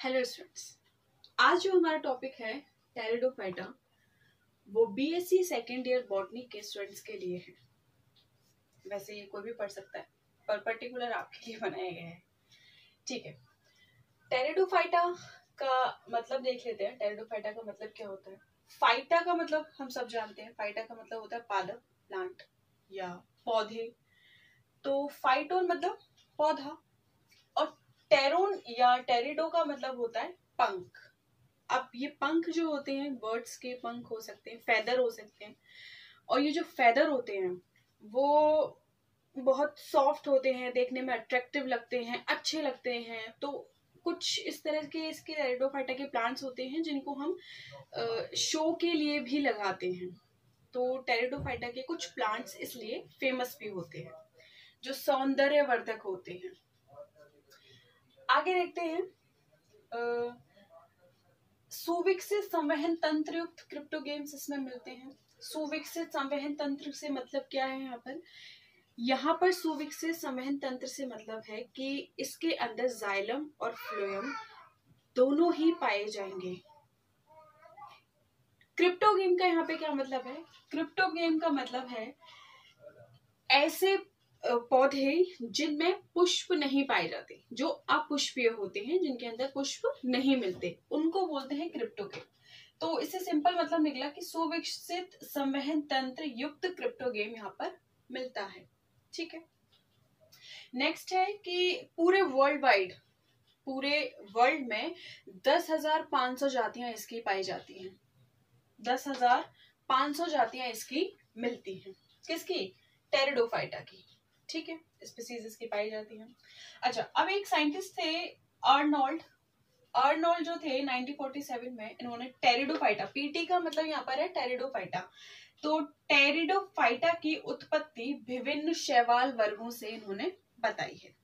Hello students, आज जो हमारा टॉपिक है टेरिडोफाइटा, वो बीएससी सेकेंड ईयर बॉटनी के स्टूडेंट्स के लिए है। वैसे ये कोई भी पढ़ सकता है, पर पर्टिकुलर आपके लिए बनाया गया है। ठीक है, टेरिडोफाइटा का मतलब देख लेते हैं। टेरिडोफाइटा का मतलब क्या होता है? फाइटा का मतलब हम सब जानते हैं। फाइटा का मतलब होता है पादप, प्लांट या पौधे। तो फाइटोन मतलब पौधा, और टेरोन या टेरिडो का मतलब होता है पंख। अब ये पंख जो होते हैं, बर्ड्स के पंख हो सकते हैं, फेदर हो सकते हैं, और ये जो फेदर होते हैं वो बहुत सॉफ्ट होते हैं, देखने में अट्रैक्टिव लगते हैं, अच्छे लगते हैं। तो कुछ इस तरह के इसके टेरिडोफाइटा के प्लांट्स होते हैं जिनको हम शो के लिए भी लगाते हैं। तो टेरिडोफाइटा के कुछ प्लांट्स इसलिए फेमस भी होते हैं, जो सौंदर्यवर्धक होते हैं। आगे देखते हैं। सुविकसित संवहन तंत्र युक्त क्रिप्टोगेम्स इसमें मिलते हैं। सुविकसित संवहन तंत्र से मतलब क्या है? यहाँ पर सुविकसित संवहन तंत्र से मतलब है कि इसके अंदर जाइलम और फ्लोएम दोनों ही पाए जाएंगे। क्रिप्टोगेम का यहाँ पे क्या मतलब है? क्रिप्टोगेम का मतलब है ऐसे पौधे जिनमें पुष्प नहीं पाए जाते, जो अपुष्पीय होते हैं, जिनके अंदर पुष्प नहीं मिलते, उनको बोलते हैं क्रिप्टोगेम। तो इससे सिंपल मतलब निकला कि सुविकसित संवहन तंत्र युक्त क्रिप्टोगेम यहाँ पर मिलता है। ठीक है, नेक्स्ट है कि पूरे वर्ल्ड में 10,500 जातियां इसकी पाई जाती हैं। 10,500 जातियां इसकी मिलती हैं। किसकी? टेरिडोफाइटा की। ठीक है, स्पीसीज इसकी पाई जाती हैं। अच्छा, अब एक साइंटिस्ट थे अर्नोल्ड जो थे 1947 में, इन्होंने टेरिडोफाइटा, पीटी का मतलब यहाँ पर है टेरिडोफाइटा, तो टेरिडोफाइटा की उत्पत्ति विभिन्न शैवाल वर्गों से इन्होंने बताई है।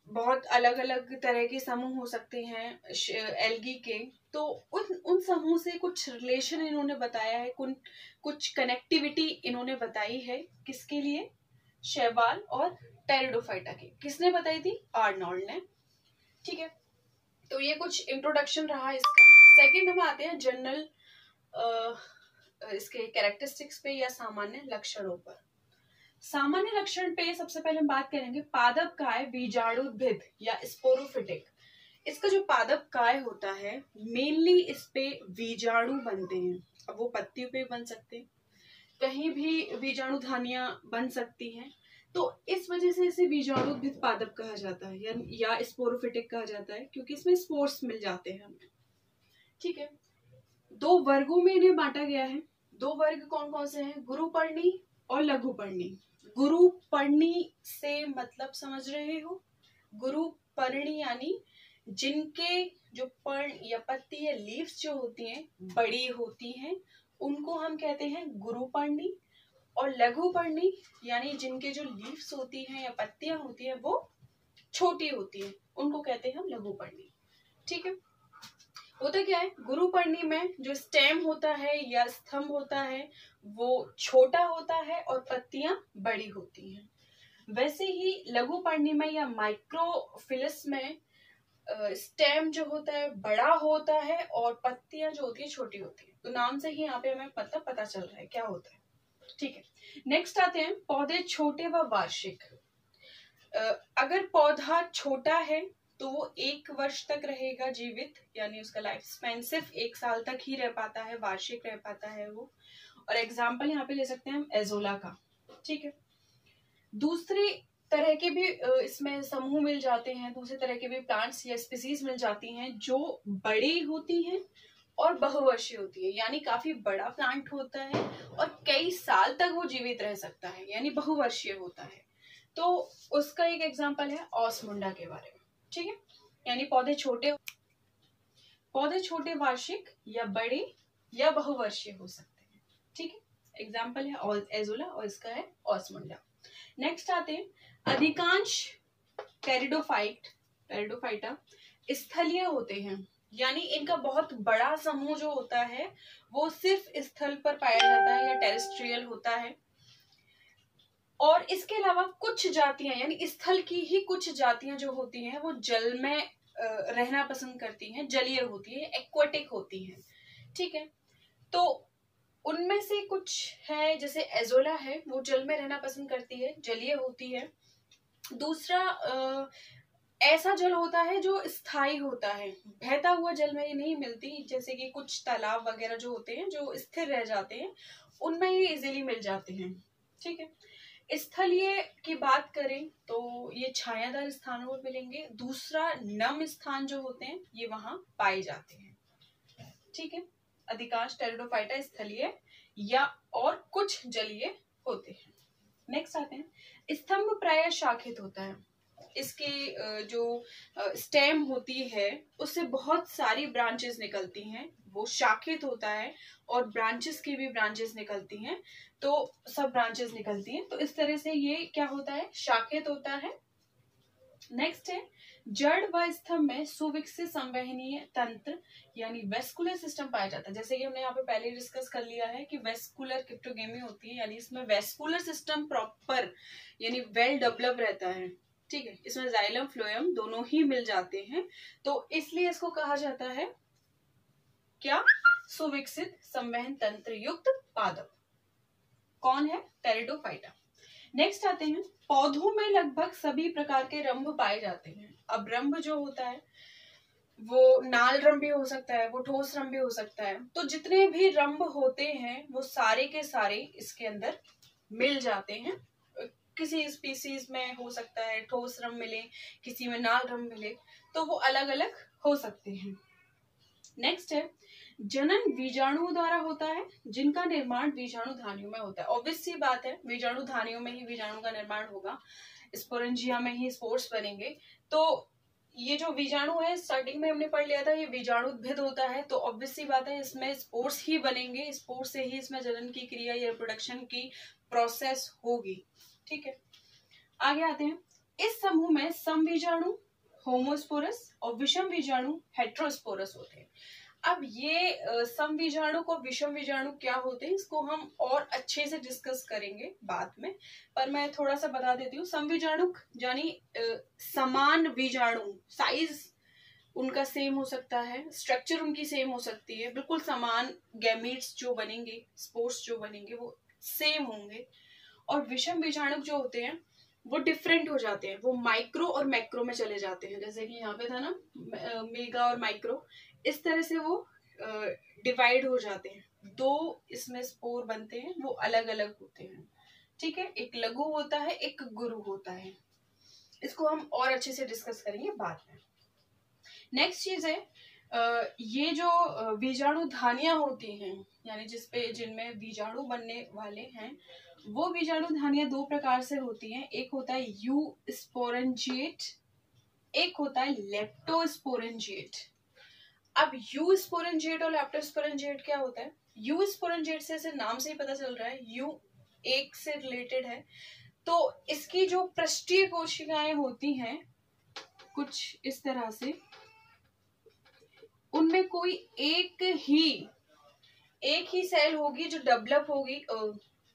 बहुत अलग अलग तरह के समूह हो सकते हैं एल्गी के, तो उन समूह से कुछ रिलेशन इन्होंने बताया है, कुछ कनेक्टिविटी इन्होंने बताई है। किसके लिए? शैवाल और टेरिडोफाइटा की। किसने बताई थी? आर्नोल्ड ने। ठीक है, तो ये कुछ इंट्रोडक्शन रहा इसका। सेकंड हम आते हैं जनरल इसके कैरेक्टरिस्टिक्स पे या सामान्य लक्षणों पर। सामान्य लक्षण पे सबसे पहले हम बात करेंगे पादप काय बीजाणुद्भिद या स्पोरोफिटिक। इसका जो पादप काय होता है, मेनली इस पे बीजाणु बनते हैं। अब वो पत्तियों पे बन सकते हैं, कहीं भी बीजाणु धानियां बन सकती हैं, तो इस वजह से इसे बीजाणुद्भिद पादप कहा जाता है या स्पोरोफिटिक कहा जाता है, क्योंकि इसमें स्पोर्स मिल जाते हैं हमें। ठीक है, दो वर्गों में इन्हें बांटा गया है। दो वर्ग कौन कौन से हैं? गुरुपर्णी और लघुपर्णी। गुरुपर्णी से मतलब समझ रहे हो? गुरुपर्णी यानी जिनके जो पर्ण या पत्ती या लीव्स जो होती हैं बड़ी होती हैं, उनको हम कहते हैं गुरुपर्णी। और लघुपर्णी यानी जिनके जो लीव्स होती हैं या पत्तियां होती हैं वो छोटी होती हैं, उनको कहते हैं हम लघुपर्णी। ठीक है, होता क्या है? गुरुपर्णी में जो स्टेम होता है या स्तंभ होता है वो छोटा होता है और पत्तियां बड़ी होती हैं। वैसे ही लघुपर्णी में या माइक्रोफिलस में स्टेम जो होता है बड़ा होता है और पत्तियां जो होती है छोटी होती है। तो नाम से ही यहाँ पे हमें मतलब पता चल रहा है क्या होता है। ठीक है, नेक्स्ट आते हैं पौधे छोटे व वार्षिक। अगर पौधा छोटा है तो वो 1 वर्ष तक रहेगा जीवित, यानी उसका लाइफ स्पैन सिर्फ 1 साल तक ही रह पाता है, वार्षिक रह पाता है वो। और एग्जाम्पल यहाँ पे ले सकते हैं हम एजोला का। ठीक है, दूसरी तरह के भी इसमें समूह मिल जाते हैं, दूसरे तरह के भी प्लांट्स या स्पीसीज मिल जाती हैं जो बड़ी होती हैं और बहुवर्षीय होती है, यानी काफी बड़ा प्लांट होता है और कई साल तक वो जीवित रह सकता है, यानी बहुवर्षीय होता है। तो उसका एक एग्जांपल है ऑसमुंडा के बारे में। ठीक है, यानी पौधे छोटे वार्षिक या बड़े या बहुवर्षीय हो सकते हैं। ठीक है, एग्जांपल है एजोला और इसका है ऑसमुंडा। नेक्स्ट आते हैं अधिकांश टेरिडोफाइटा स्थलीय होते हैं, यानी इनका बहुत बड़ा समूह जो होता है वो सिर्फ स्थल पर पाया जाता है या टेरेस्ट्रियल होता है। और इसके अलावा कुछ जातियां, यानी स्थल की ही कुछ जातियां जो होती हैं वो जल में रहना पसंद करती हैं, जलीय होती है, एक्वाटिक होती हैं। ठीक है, तो उनमें से कुछ है, जैसे एजोला है, वो जल में रहना पसंद करती है, जलीय होती है। दूसरा ऐसा जल होता है जो स्थायी होता है, बहता हुआ जल में ये नहीं मिलती, जैसे कि कुछ तालाब वगैरह जो होते हैं जो स्थिर रह जाते हैं, उनमें ये इजीली मिल जाते हैं। ठीक है, स्थलीय की बात करें तो ये छायादार स्थानों पर मिलेंगे। दूसरा नम स्थान जो होते हैं ये वहां पाए जाते हैं। ठीक है, अधिकांश टेरिडोफाइटा स्थलीय या और कुछ जलीय होते हैं। नेक्स्ट आते हैं, स्तंभ प्रायः शाखित होता है। इसके जो स्टेम होती है उससे बहुत सारी ब्रांचेस निकलती हैं, वो शाखित होता है, और ब्रांचेस की भी ब्रांचेस निकलती हैं, तो सब ब्रांचेस निकलती हैं, तो इस तरह से ये क्या होता है, शाखित होता है। नेक्स्ट है, जड़ व स्तंभ में सुविकसित संवहनीय तंत्र यानी वेस्कुलर सिस्टम पाया जाता है। जैसे कि हमने यहाँ पे पहले डिस्कस कर लिया है कि वेस्कुलर क्रिप्टोगेमी होती है, यानी इसमें वेस्कुलर सिस्टम प्रॉपर यानी वेल डेवलप रहता है। ठीक है, इसमें जाइलम फ्लोएम दोनों ही मिल जाते हैं, तो इसलिए इसको कहा जाता है क्या, सुविकसित संवहन तंत्र युक्त पादप। कौन है, टेरिडोफाइटा। नेक्स्ट आते हैं, पौधों में लगभग सभी प्रकार के रंभ पाए जाते हैं। अब रंभ जो होता है वो नाल रंभ भी हो सकता है, वो ठोस रंभ भी हो सकता है, तो जितने भी रंभ होते हैं वो सारे के सारे इसके अंदर मिल जाते हैं। किसी स्पीसीज में हो सकता है ठोस रंभ मिले, किसी में नाल रंभ मिले, तो वो अलग अलग हो सकते हैं। नेक्स्ट है, जनन बीजाणुओं द्वारा होता है, जिनका निर्माण बीजाणु धानियों में होता है। ऑब्वियस सी बात है, बीजाणु धानियों में ही बीजाणु का निर्माण होगा, स्पोरेंजिया में ही स्पोर्स बनेंगे। तो ये जो बीजाणु है, स्टार्टिंग में हमने पढ़ लिया था, ये बीजाणुद्भिद होता है, तो ऑब्वियस सी बात है इसमें स्पोर्स ही बनेंगे, स्पोर्स से ही इसमें जनन की क्रिया या प्रोडक्शन की प्रोसेस होगी। ठीक है, आगे आते हैं, इस समूह में सम बीजाणु होमोस्पोरस और विषम बीजाणु हेट्रोस्पोरस होते हैं। अब ये सम बीजाणु को विषम बीजाणु क्या होते हैं, इसको हम और अच्छे से डिस्कस करेंगे बाद में, पर मैं थोड़ा सा बता देती हूँ। सम बीजाणु यानी समान बीजाणु, साइज उनका सेम हो सकता है, स्ट्रक्चर उनकी सेम हो सकती है, बिल्कुल समान गैमीट्स जो बनेंगे, स्पोर्स जो बनेंगे वो सेम होंगे। और विषम बीजाणु जो होते हैं वो डिफरेंट हो जाते हैं, वो माइक्रो और मैक्रो में चले जाते हैं, जैसे कि यहाँ पे था ना मेगा और माइक्रो, इस तरह से वो डिवाइड हो जाते हैं। दो इसमें स्पोर बनते हैं, वो अलग अलग होते हैं। ठीक है, एक लघु होता है, एक गुरु होता है, इसको हम और अच्छे से डिस्कस करेंगे बाद में। नेक्स्ट चीज है, ये जो बीजाणु धानियां होती हैं, यानी जिनमें बीजाणु बनने वाले हैं, वो बीजाणु धानियां दो प्रकार से होती हैं। एक होता है यू स्पोरेंजिएट, एक होता है लेप्टोस्पोरेंजिएट। अब यू स्पोरेंजिएट और लेप्टोस्पोरेंजिएट क्या होता है, यू स्पोरेंजिएट से नाम से ही पता चल रहा है, यू एक से रिलेटेड है, तो इसकी जो पृष्ठीय कोशिकाएं होती हैं कुछ इस तरह से, उनमें कोई एक ही सेल होगी जो डेवलप होगी,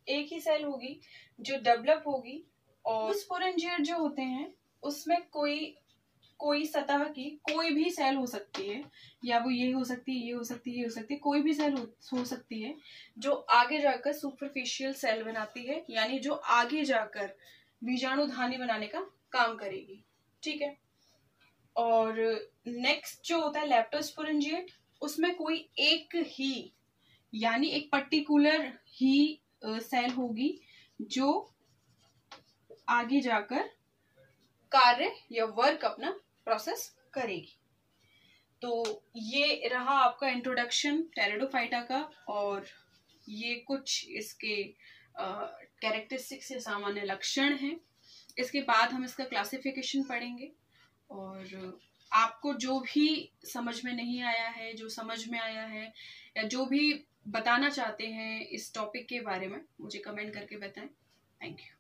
एक ही सेल होगी जो डेवलप होगी। और स्पोरेंजिएट जो होते हैं उसमें कोई सतह की कोई भी सेल हो सकती है, या वो ये हो सकती है, ये हो सकती है, ये हो सकती है, कोई भी सेल हो सकती है जो आगे जाकर सुपरफिशियल सेल बनाती है, यानी जो आगे जाकर बीजाणु धानी बनाने का काम करेगी। ठीक है, और नेक्स्ट जो होता है लेप्टोस्पोरेंजिएट, उसमें कोई एक ही यानी एक पर्टिकुलर ही सेल होगी जो आगे जाकर कार्य या वर्क अपना प्रोसेस करेगी। तो ये रहा आपका इंट्रोडक्शन टेरिडोफाइटा का, और ये कुछ इसके कैरेक्टरिस्टिक्स या सामान्य लक्षण हैं। इसके बाद हम इसका क्लासिफिकेशन पढ़ेंगे, और आपको जो भी समझ में नहीं आया है, जो समझ में आया है, या जो भी बताना चाहते हैं इस टॉपिक के बारे में, मुझे कमेंट करके बताएं। Thank you.